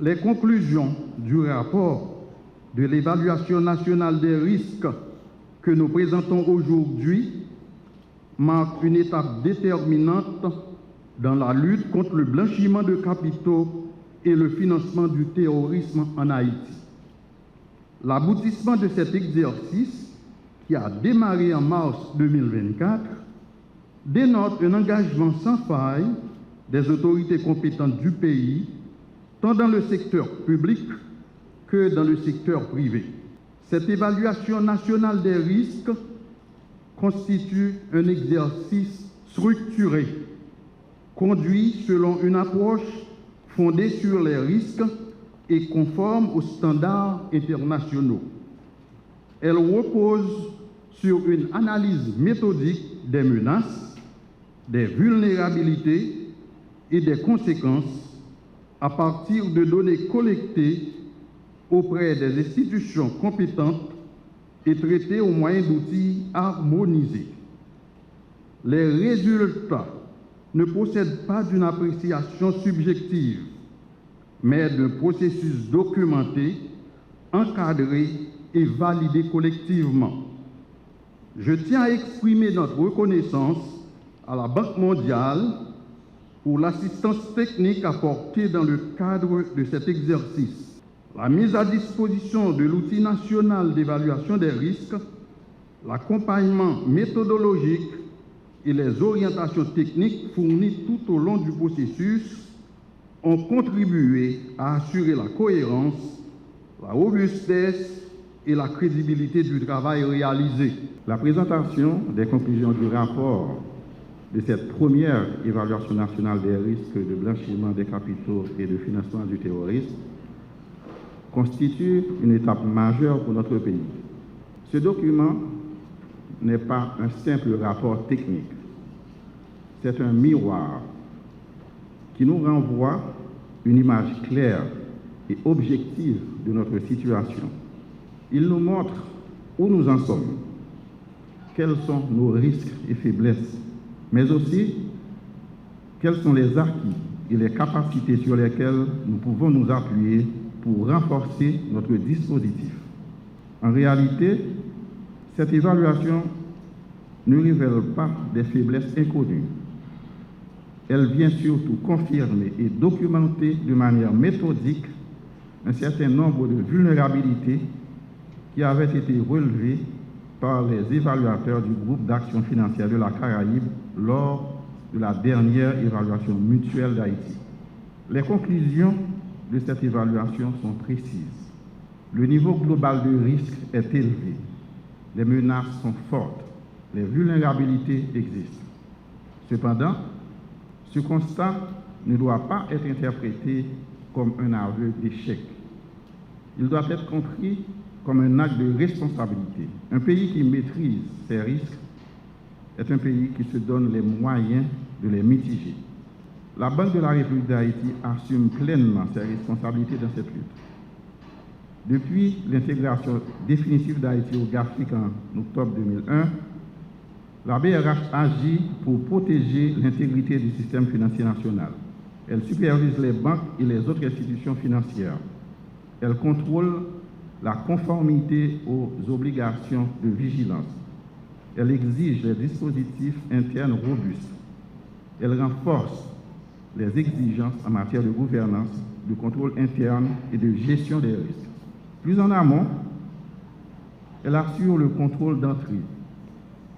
Les conclusions du rapport de l'évaluation nationale des risques que nous présentons aujourd'hui marquent une étape déterminante dans la lutte contre le blanchiment de capitaux et le financement du terrorisme en Haïti. L'aboutissement de cet exercice, qui a démarré en mars 2024, dénote un engagement sans faille des autorités compétentes du pays, tant dans le secteur public que dans le secteur privé. Cette évaluation nationale des risques constitue un exercice structuré, conduit selon une approche fondée sur les risques et conforme aux standards internationaux. Elle repose sur une analyse méthodique des menaces, des vulnérabilités et des conséquences à partir de données collectées auprès des institutions compétentes et traitées au moyen d'outils harmonisés. Les résultats ne procèdent pas d'une appréciation subjective, mais d'un processus documenté, encadré et validé collectivement. Je tiens à exprimer notre reconnaissance à la Banque mondiale pour l'assistance technique apportée dans le cadre de cet exercice. La mise à disposition de l'outil national d'évaluation des risques, l'accompagnement méthodologique et les orientations techniques fournies tout au long du processus ont contribué à assurer la cohérence, la robustesse et la crédibilité du travail réalisé. La présentation des conclusions du rapport de cette première évaluation nationale des risques de blanchiment des capitaux et de financement du terrorisme constitue une étape majeure pour notre pays. Ce document n'est pas un simple rapport technique, c'est un miroir qui nous renvoie une image claire et objective de notre situation. Il nous montre où nous en sommes, quels sont nos risques et faiblesses, mais aussi quels sont les acquis et les capacités sur lesquelles nous pouvons nous appuyer pour renforcer notre dispositif. En réalité, cette évaluation ne révèle pas des faiblesses inconnues. Elle vient surtout confirmer et documenter de manière méthodique un certain nombre de vulnérabilités qui avaient été relevées par les évaluateurs du groupe d'action financière de la Caraïbe lors de la dernière évaluation mutuelle d'Haïti. Les conclusions de cette évaluation sont précises. Le niveau global de risque est élevé. Les menaces sont fortes. Les vulnérabilités existent. Cependant, ce constat ne doit pas être interprété comme un aveu d'échec. Il doit être compris comme un acte de responsabilité. Un pays qui maîtrise ses risques est un pays qui se donne les moyens de les mitiger. La Banque de la République d'Haïti assume pleinement ses responsabilités dans cette lutte. Depuis l'intégration définitive d'Haïti au GAFIC en octobre 2001, la BRH agit pour protéger l'intégrité du système financier national. Elle supervise les banques et les autres institutions financières. Elle contrôle la conformité aux obligations de vigilance. Elle exige des dispositifs internes robustes. Elle renforce les exigences en matière de gouvernance, de contrôle interne et de gestion des risques. Plus en amont, elle assure le contrôle d'entrée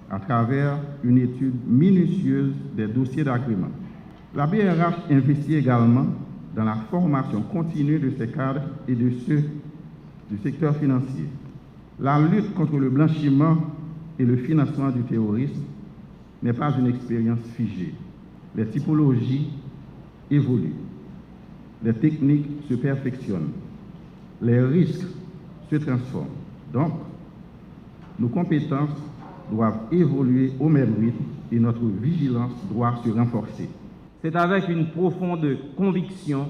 à travers une étude minutieuse des dossiers d'agrément. La BRH investit également dans la formation continue de ses cadres et de ceux du secteur financier. La lutte contre le blanchiment et le financement du terrorisme n'est pas une expérience figée. Les typologies évoluent, les techniques se perfectionnent, les risques se transforment. Donc, nos compétences doivent évoluer au même rythme et notre vigilance doit se renforcer. C'est avec une profonde conviction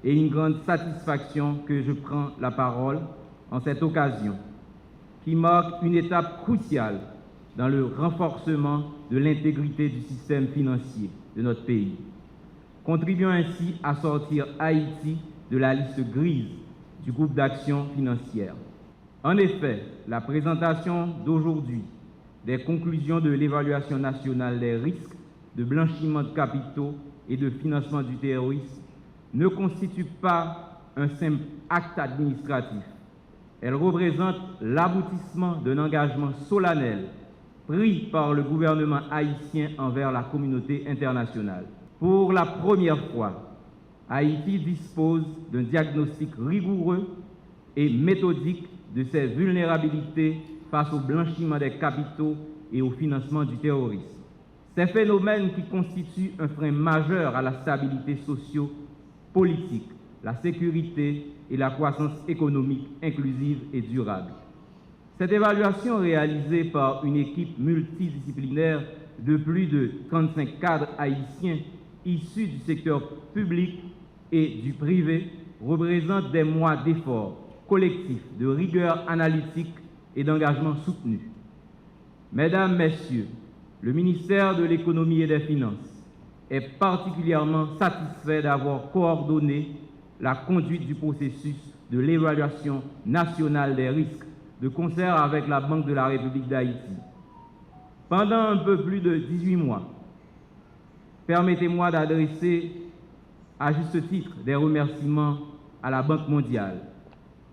et une grande satisfaction que je prends la parole en cette occasion, qui marque une étape cruciale dans le renforcement de l'intégrité du système financier de notre pays, contribuant ainsi à sortir Haïti de la liste grise du groupe d'action financière. En effet, la présentation d'aujourd'hui des conclusions de l'évaluation nationale des risques de blanchiment de capitaux et de financement du terrorisme ne constitue pas un simple acte administratif. Elle représente l'aboutissement d'un engagement solennel pris par le gouvernement haïtien envers la communauté internationale. Pour la première fois, Haïti dispose d'un diagnostic rigoureux et méthodique de ses vulnérabilités face au blanchiment des capitaux et au financement du terrorisme. Ces phénomènes qui constituent un frein majeur à la stabilité socio-politique, la sécurité et la croissance économique inclusive et durable. Cette évaluation réalisée par une équipe multidisciplinaire de plus de 35 cadres haïtiens issus du secteur public et du privé représente des mois d'efforts collectifs, de rigueur analytique et d'engagement soutenu. Mesdames, Messieurs, le ministère de l'Économie et des Finances est particulièrement satisfait d'avoir coordonné la conduite du processus de l'évaluation nationale des risques de concert avec la Banque de la République d'Haïti. Pendant un peu plus de 18 mois, permettez-moi d'adresser à juste titre des remerciements à la Banque mondiale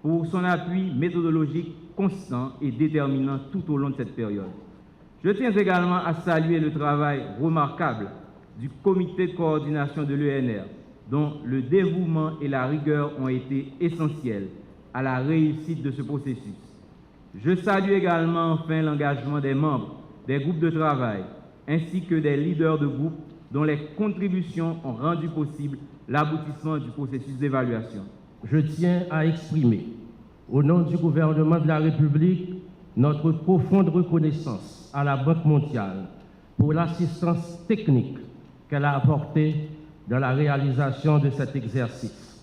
pour son appui méthodologique constant et déterminant tout au long de cette période. Je tiens également à saluer le travail remarquable du comité de coordination de l'ENR, dont le dévouement et la rigueur ont été essentiels à la réussite de ce processus. Je salue également enfin l'engagement des membres des groupes de travail ainsi que des leaders de groupe dont les contributions ont rendu possible l'aboutissement du processus d'évaluation. Je tiens à exprimer, au nom du gouvernement de la République, notre profonde reconnaissance à la Banque mondiale pour l'assistance technique qu'elle a apportée dans la réalisation de cet exercice.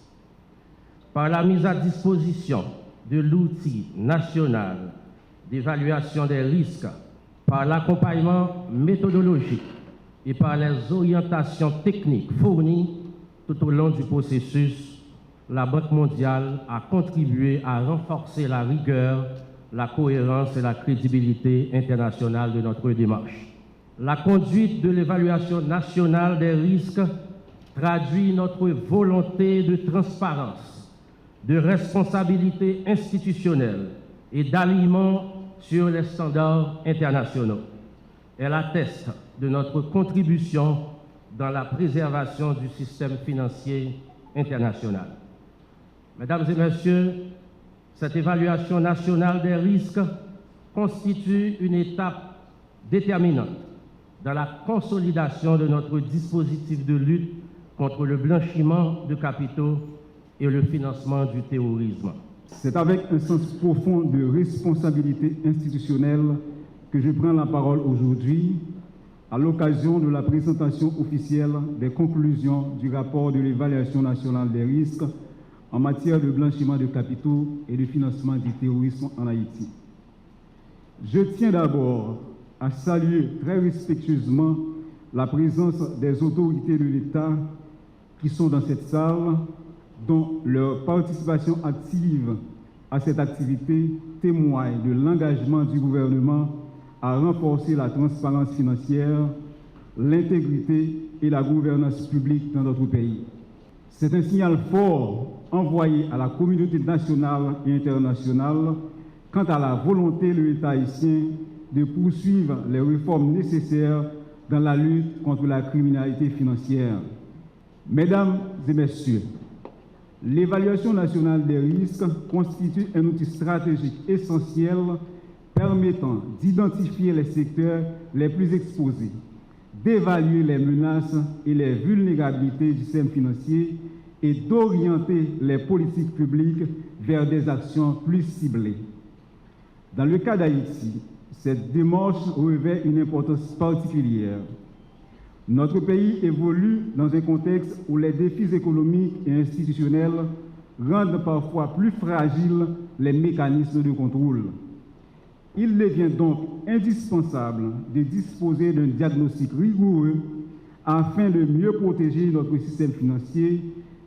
Par la mise à disposition de l'outil national d'évaluation des risques, par l'accompagnement méthodologique et par les orientations techniques fournies tout au long du processus, la Banque mondiale a contribué à renforcer la rigueur, la cohérence et la crédibilité internationale de notre démarche. La conduite de l'évaluation nationale des risques traduit notre volonté de transparence, de responsabilité institutionnelle et d'alignement sur les standards internationaux. Elle atteste de notre contribution dans la préservation du système financier international. Mesdames et Messieurs, cette évaluation nationale des risques constitue une étape déterminante dans la consolidation de notre dispositif de lutte contre le blanchiment de capitaux et le financement du terrorisme. C'est avec un sens profond de responsabilité institutionnelle que je prends la parole aujourd'hui à l'occasion de la présentation officielle des conclusions du rapport de l'évaluation nationale des risques en matière de blanchiment de capitaux et de financement du terrorisme en Haïti. Je tiens d'abord à saluer très respectueusement la présence des autorités de l'État qui sont dans cette salle, dont leur participation active à cette activité témoigne de l'engagement du gouvernement à renforcer la transparence financière, l'intégrité et la gouvernance publique dans notre pays. C'est un signal fort envoyé à la communauté nationale et internationale quant à la volonté de l'État haïtien de poursuivre les réformes nécessaires dans la lutte contre la criminalité financière. Mesdames et Messieurs, l'évaluation nationale des risques constitue un outil stratégique essentiel permettant d'identifier les secteurs les plus exposés, d'évaluer les menaces et les vulnérabilités du système financier et d'orienter les politiques publiques vers des actions plus ciblées. Dans le cas d'Haïti, cette démarche revêt une importance particulière. Notre pays évolue dans un contexte où les défis économiques et institutionnels rendent parfois plus fragiles les mécanismes de contrôle. Il devient donc indispensable de disposer d'un diagnostic rigoureux afin de mieux protéger notre système financier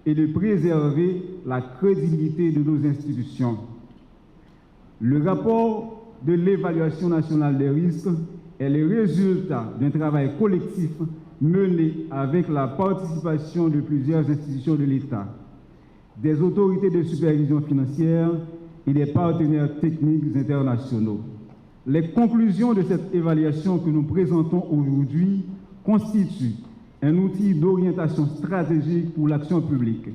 et de préserver la crédibilité de nos institutions. Le rapport de l'évaluation nationale des risques est le résultat d'un travail collectif mené avec la participation de plusieurs institutions de l'État, des autorités de supervision financière et des partenaires techniques internationaux. Les conclusions de cette évaluation que nous présentons aujourd'hui constituent un outil d'orientation stratégique pour l'action publique.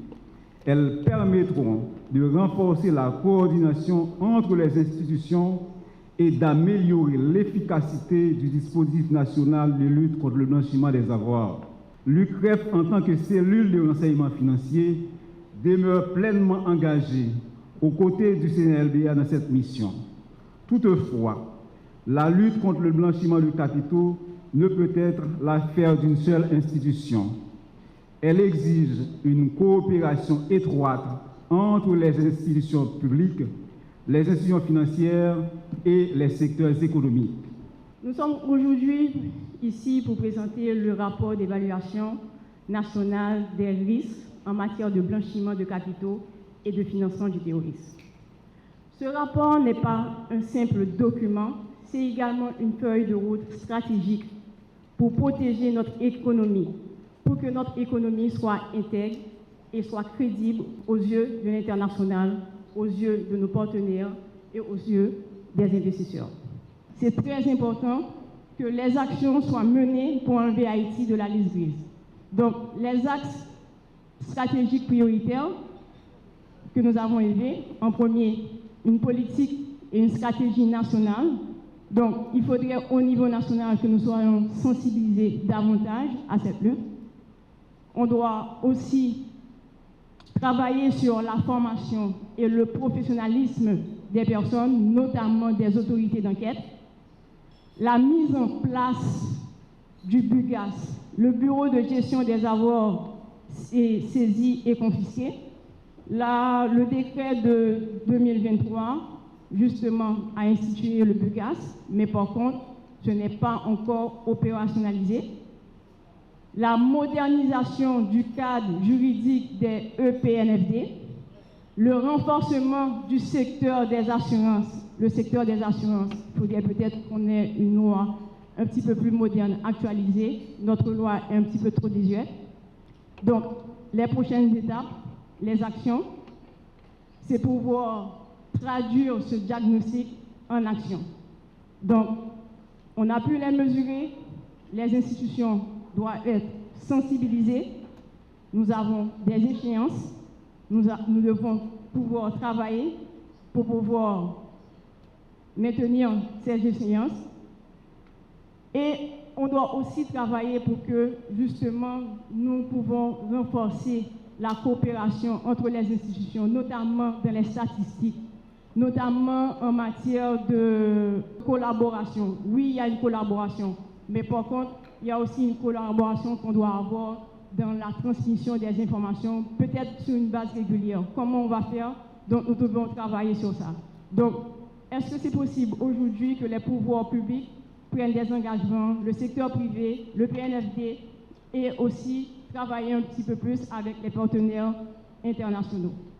Elles permettront de renforcer la coordination entre les institutions et d'améliorer l'efficacité du dispositif national de lutte contre le blanchiment des avoirs. L'UCREF, en tant que cellule de renseignement financier, demeure pleinement engagée aux côtés du CNLBA dans cette mission. Toutefois, la lutte contre le blanchiment de capitaux ne peut être l'affaire d'une seule institution. Elle exige une coopération étroite entre les institutions publiques, les institutions financières et les secteurs économiques. Nous sommes aujourd'hui ici pour présenter le rapport d'évaluation nationale des risques en matière de blanchiment de capitaux et de financement du terrorisme. Ce rapport n'est pas un simple document, c'est également une feuille de route stratégique pour protéger notre économie, pour que notre économie soit intègre et soit crédible aux yeux de l'international, aux yeux de nos partenaires et aux yeux des investisseurs. C'est très important que les actions soient menées pour enlever Haïti de la liste grise. Donc, les axes stratégiques prioritaires que nous avons élevés, en premier, une politique et une stratégie nationale. Donc, il faudrait au niveau national que nous soyons sensibilisés davantage à cette lutte. On doit aussi travailler sur la formation et le professionnalisme des personnes, notamment des autorités d'enquête. La mise en place du BUGAS, le Bureau de gestion des avoirs saisis et confisqués. Là, le décret de 2023, justement, a institué le BUGAS, mais par contre, ce n'est pas encore opérationnalisé. La modernisation du cadre juridique des EPNFD, le renforcement du secteur des assurances. Le secteur des assurances, il faudrait peut-être qu'on ait une loi un petit peu plus moderne, actualisée. Notre loi est un petit peu trop désuète. Donc, les prochaines étapes, les actions, c'est pouvoir traduire ce diagnostic en action. Donc, on a pu les mesurer, les institutions doivent être sensibilisées, nous avons des échéances, nous devons pouvoir travailler pour pouvoir maintenir ces échéances. Et on doit aussi travailler pour que, justement, nous pouvons renforcer la coopération entre les institutions, notamment dans les statistiques, notamment en matière de collaboration. Oui, il y a une collaboration, mais par contre, il y a aussi une collaboration qu'on doit avoir dans la transmission des informations, peut-être sur une base régulière. Comment on va faire? Donc, nous devons travailler sur ça. Donc, est-ce que c'est possible aujourd'hui que les pouvoirs publics prennent des engagements, le secteur privé, le PNFD, et aussi travailler un petit peu plus avec les partenaires internationaux?